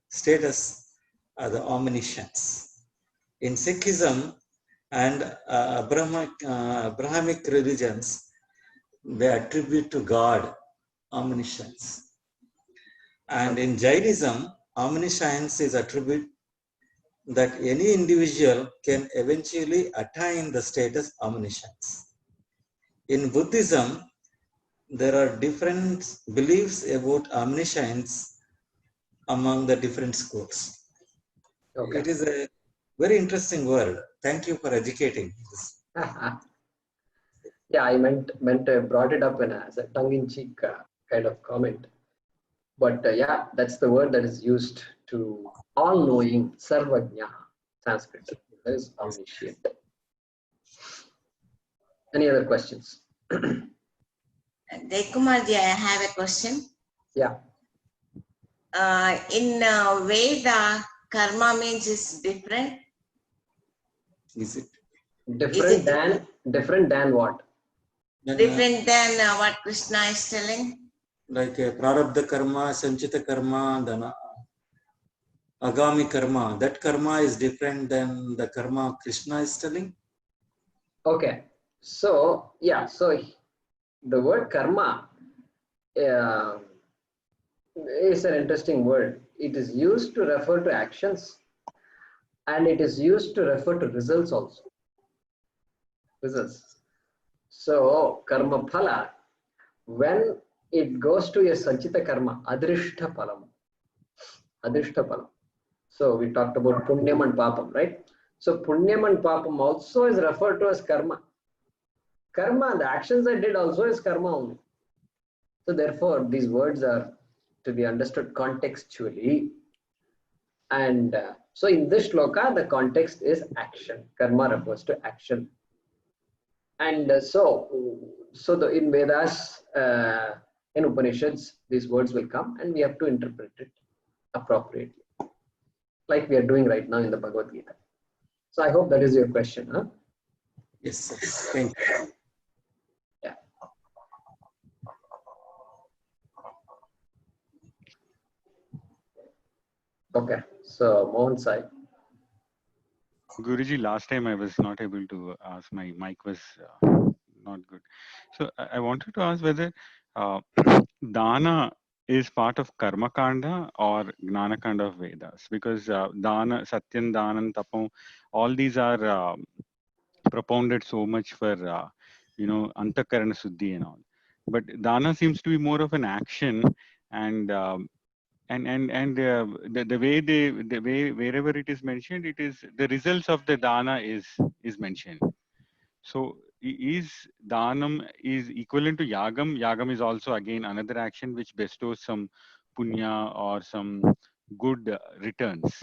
status are the omniscience. In Sikhism and Abrahamic religions, they attribute to God omniscience. And in Jainism, omniscience is attribute that any individual can eventually attain the status omniscience. In Buddhism, there are different beliefs about omniscience among the different schools. Okay. It is a very interesting word. Thank you for educating this. Yeah, I brought it up as a tongue-in-cheek kind of comment. But yeah, that's the word that is used to all-knowing, sarvajna, Sanskrit. That is omniscient. Any other questions? Dekumarji, I have a question. Yeah. In Veda, karma means is different. Is it? Different than what? Different than what Krishna is telling? Like prarabdha karma, sanchita karma, then agami karma. That karma is different than the karma Krishna is telling? Okay. So, yeah. So, the word karma is an interesting word. It is used to refer to actions, and it is used to refer to results also. Results. So, karma phala, when it goes to a sanchita karma, adrishta phalam. Adrishta phalam. So, we talked about punyam and papam, right? So, punyam and papam also is referred to as karma. Karma, the actions I did also is karma only. So, therefore, these words are to be understood contextually. And so, in this shloka, the context is action. Karma refers to action. And in Vedas, in Upanishads, these words will come and we have to interpret it appropriately, like we are doing right now in the Bhagavad Gita. So I hope that is your question, huh? Yes, sir. Thank you. Yeah. Okay, so Mohan Sai. Guruji, last time I was not able to ask, my mic was not good. So I wanted to ask whether dana is part of karma kanda or gnana kanda of Vedas, because dana, satyam, danan, tapam, all these are propounded so much for antakarana suddhi and all. But dana seems to be more of an action, and the way wherever it is mentioned, it is the results of the dana is mentioned. So is danam is equivalent to yagam? Yagam is also again another action which bestows some punya or some good returns.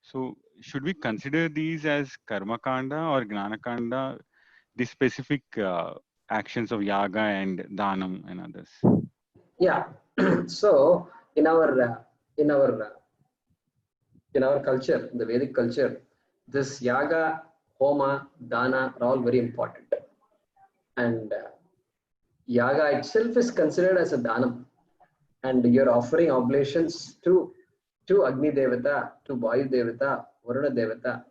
So should we consider these as karma kanda or gnana kanda, the specific actions of yaga and danam and others? Yeah. So in our culture, the Vedic culture, this yaga, homa, dana are all very important. And yaga itself is considered as a danam. And you're offering oblations to Agni Devata, to Vayu Devata, Varuna Devata.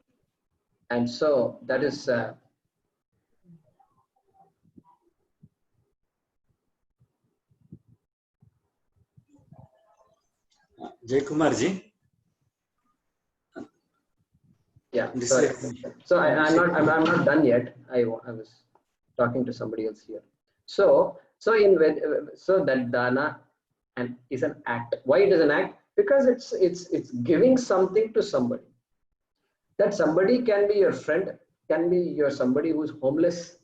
And so that is Jay Kumarji. yeah. So I'm not done yet. I was talking to somebody else here. So that dana and is an act. Why it is an act? Because it's giving something to somebody. That somebody can be your friend, can be your somebody who's homeless,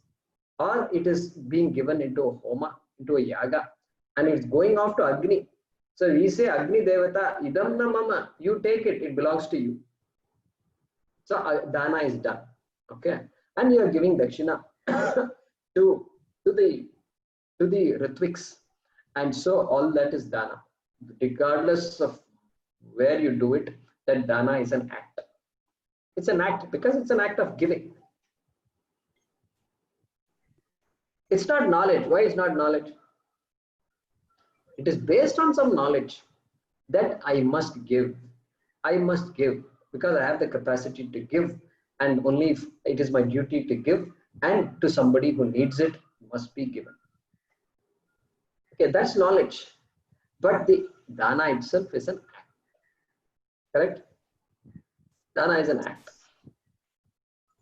or it is being given into a homa, into a yaga, and it's going off to Agni. So we say Agni Devata, idam na mama, you take it, it belongs to you. So dana is done, okay, and you are giving dakshina to the ritviks, and so all that is dana, regardless of where you do it. That dana is an act. It's an act because it's an act of giving. It's not knowledge. Why is not knowledge? It is based on some knowledge that I must give. I must give because I have the capacity to give, and only if it is my duty to give, and to somebody who needs it must be given. Okay, that's knowledge. But the dana itself is an act. Correct? Dana is an act.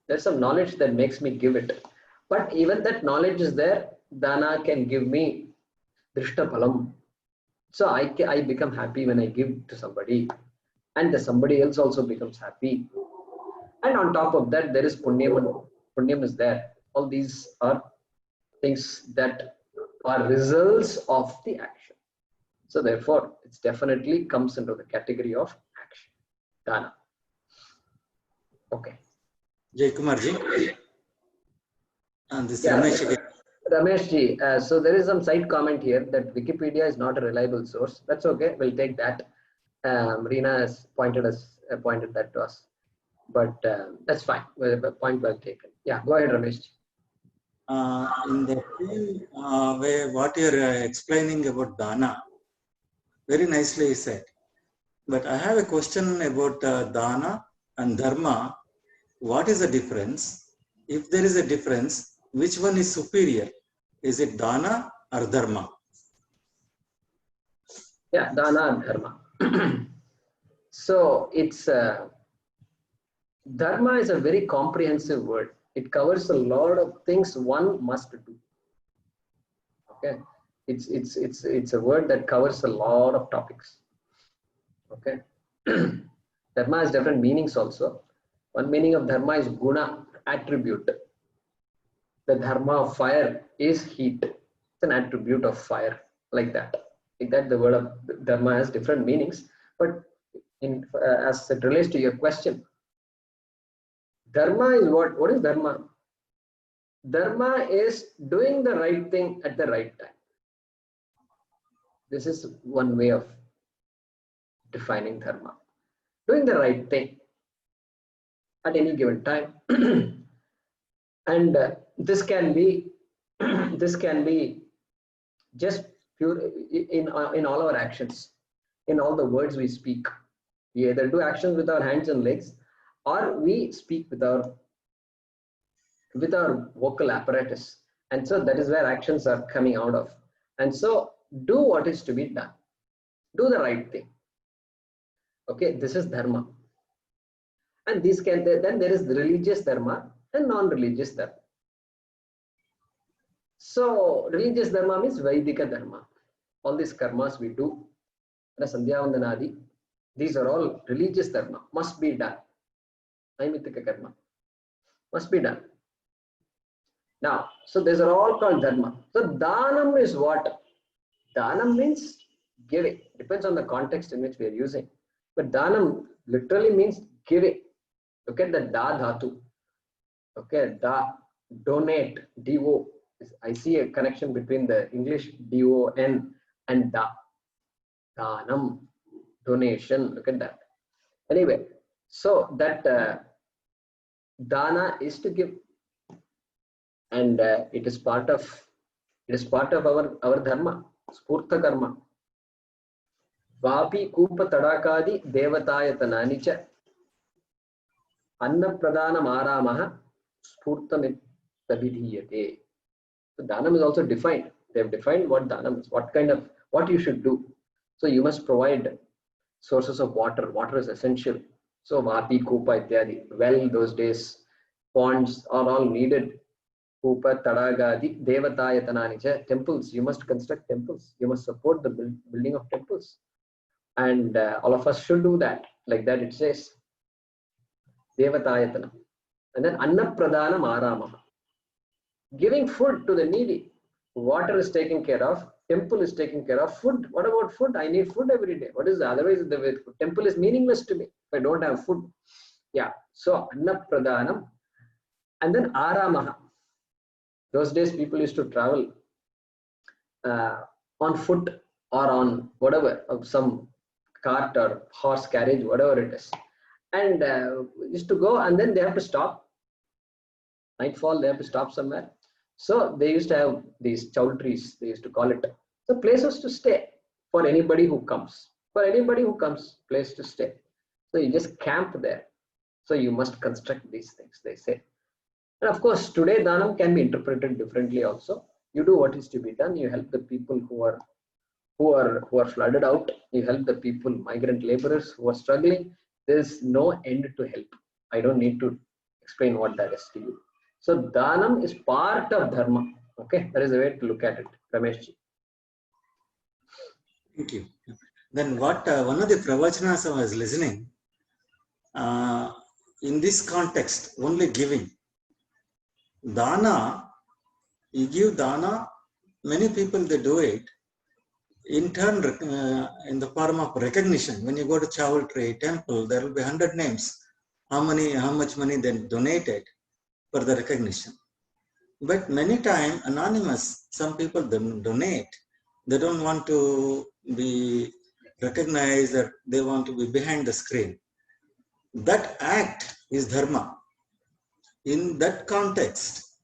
There's some knowledge that makes me give it. But even that knowledge is there, dana can give me drishta phalam. So I become happy when I give to somebody, and the somebody else also becomes happy. And on top of that, there is punyam, and punyam is there. All these are things that are results of the action. So therefore, it definitely comes into the category of action, dana. Okay. Jay Kumar ji. And this Yeah, Ramesh again. Ramesh ji, so there is some side comment here that Wikipedia is not a reliable source. That's okay. We'll take that. Reena has pointed that to us, but that's fine. Point well taken. Yeah, go ahead, Ramesh ji. In the way what you're explaining about dana, very nicely said. But I have a question about dana and dharma. What is the difference? If there is a difference, which one is superior? Is it dana or dharma? Yeah, dana and dharma. So it's dharma is a very comprehensive word. It covers a lot of things one must do. Okay, it's a word that covers a lot of topics. Okay, dharma has different meanings also. One meaning of dharma is guna, attribute. The dharma of fire is heat. It's an attribute of fire, like that. Like that, the word of dharma has different meanings. But in as it relates to your question, dharma is what? What is dharma? Dharma is doing the right thing at the right time. This is one way of defining dharma. Doing the right thing at any given time. And this can be just pure in all our actions, in all the words we speak. We either do actions with our hands and legs, or we speak with our vocal apparatus, and so that is where actions are coming out of. And so do what is to be done, do the right thing. Okay, this is dharma. And these then there is the religious dharma and non-religious dharma. So religious dharma means Vaidika dharma. All these karmas we do, Sandhya Vandanadi, these are all religious dharma, must be done. Naimitika karma must be done. Now, so these are all called dharma. So dhanam is what? Dhanam means giving. Depends on the context in which we are using. But dhanam literally means giving. Look at the da dhatu. Okay, da, donate, do. I see a connection between the English don and da. Dhanam, donation. Look at that. Anyway, so that dana is to give, and it is part of our dharma, spurtha karma. Vapi kupa tadakadi devatayatana cha anna pradana maramaha spurtamit tabidhiyate. So dhanam is also defined. They have defined what dhanam is, what you should do. So you must provide sources of water. Water is essential. So vapi kupa ityadi, well, those days ponds are all needed. Kupa tadagadi devatayatana cha, temples, you must construct temples, you must support the building of temples, and all of us should do that. Like that it says devatayatana. And then anna pradana maramaha, giving food to the needy. Water is taken care of, temple is taken care of. Food, what about food? I need food every day. What is the otherwise the temple is meaningless to me if I don't have food. Yeah, so anna pradanam. And then aramaha. Those days people used to travel on foot or on whatever, of some cart or horse carriage, whatever it is, and used to go, and then they have to stop. Nightfall, they have to stop somewhere. So they used to have these chowdhuries, they used to call it. So places to stay for anybody who comes. For anybody who comes, place to stay. So you just camp there. So you must construct these things, they say. And of course, today Dhanam can be interpreted differently also. You do what is to be done. You help the people who are flooded out. You help the people, migrant laborers who are struggling. There's no end to help. I don't need to explain what that is to you. So Dhanam is part of Dharma. Okay, that is the way to look at it, Rameshji. Thank you. Then what one of the pravachnas I was listening, in this context, only giving. Dana, you give dana, many people they do it, in turn in the form of recognition. When you go to Chowaltree temple, there will be 100 names, how much money they donated for the recognition. But many times anonymous, some people donate, they don't want to be recognized, that they want to be behind the screen. That act is dharma. In that context,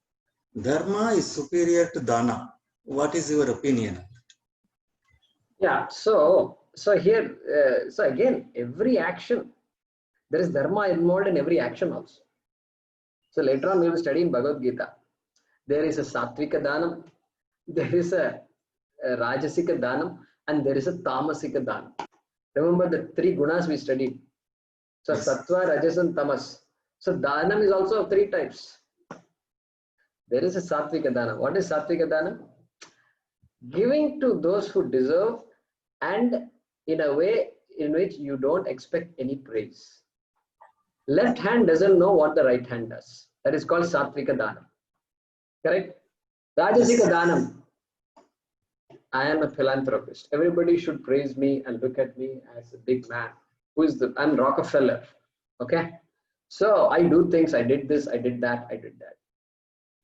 dharma is superior to dana. What is your opinion? Yeah, so here, so again, every action, there is dharma involved in every action also. So later on we will study in Bhagavad Gita. There is a Sattvika Dhanam, there is a Rajasika Dhanam, and there is a Tamasika Dhanam. Remember the three gunas we studied. So Yes. Sattva, Rajas and Tamas. So Dhanam is also of three types. There is a Sattvika Dhanam. What is Sattvika Dhanam? Giving to those who deserve, and in a way in which you don't expect any praise. Left hand doesn't know what the right hand does. That is called Sattvika Dhanam. Correct? Rajasika Dhanam. I am a philanthropist. Everybody should praise me and look at me as a big man. I'm Rockefeller. Okay? So I do things, I did this, I did that, I did that.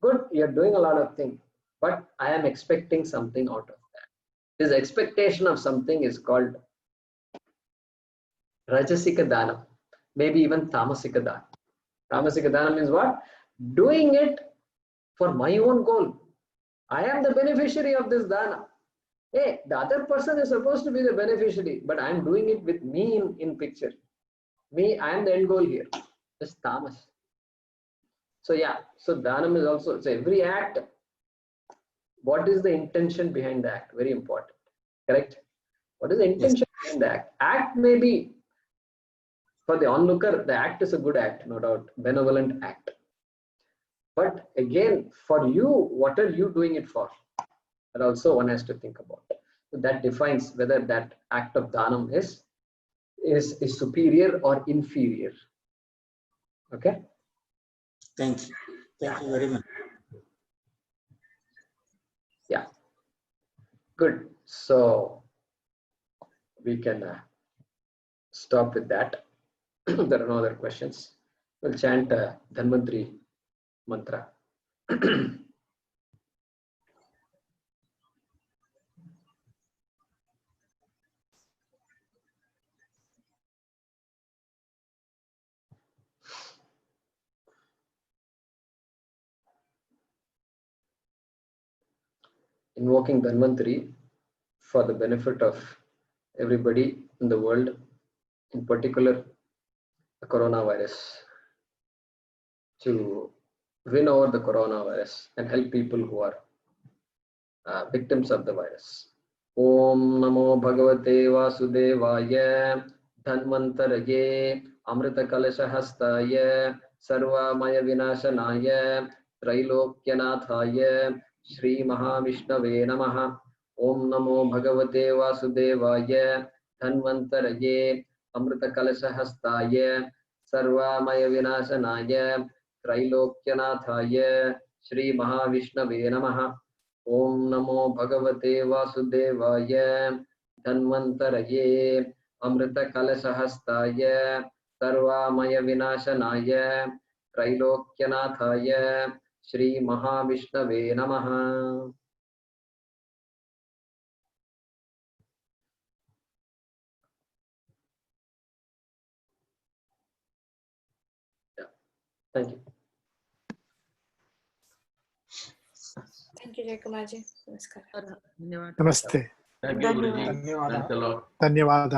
Good, you're doing a lot of things, but I am expecting something out of that. This expectation of something is called Rajasika Dhanam, maybe even Tamasika Dhanam. Tamasika Dhanam means what? Doing it for my own goal. I am the beneficiary of this Dana. Hey, the other person is supposed to be the beneficiary, but I am doing it with me in picture. Me, I am the end goal here. It's tamas. So yeah, so Dhanam is also, so every act, what is the intention behind the act? Very important. Correct? What is the intention behind the act? Act may be, for the onlooker, the act is a good act, no doubt, benevolent act. But again, for you, what are you doing it for? That also one has to think about. So that defines whether that act of Dhanam is superior or inferior. Okay? Thank you. Thank you very much. Yeah. Good. So we can stop with that. There are no other questions. We'll chant Dhanvantari mantra. Invoking Dhanvantari for the benefit of everybody in the world, in particular the coronavirus, to win over the coronavirus and help people who are victims of the virus. Om Namo Bhagavate Vasudevaya Dhanvantaraye Amrita Kalasha Hastaya Sarva Maya Vinashanaya Trailokyanathaye Shri Mahavishnave Namaha. Om Namo Bhagavate Vasudevaya Dhanvantaraye Amrita Kalasha Hastaya Sarva Maya Vinashanaya Trailokyanathaye Shri Mahavishnave Namaha. Om Namo Bhagavate Vasudevaya Dhanvantaraye Amrita Kalasahastaya Sarva Maya Vinashanaya Trailokyanathaye Shri Mahavishnave Namaha. Yeah. Thank you. Thank you, Jaykumarji. Namaskar. Namaste. Thank you, Guruji. Dhanyawad. Thanks a lot. Dhanyawad.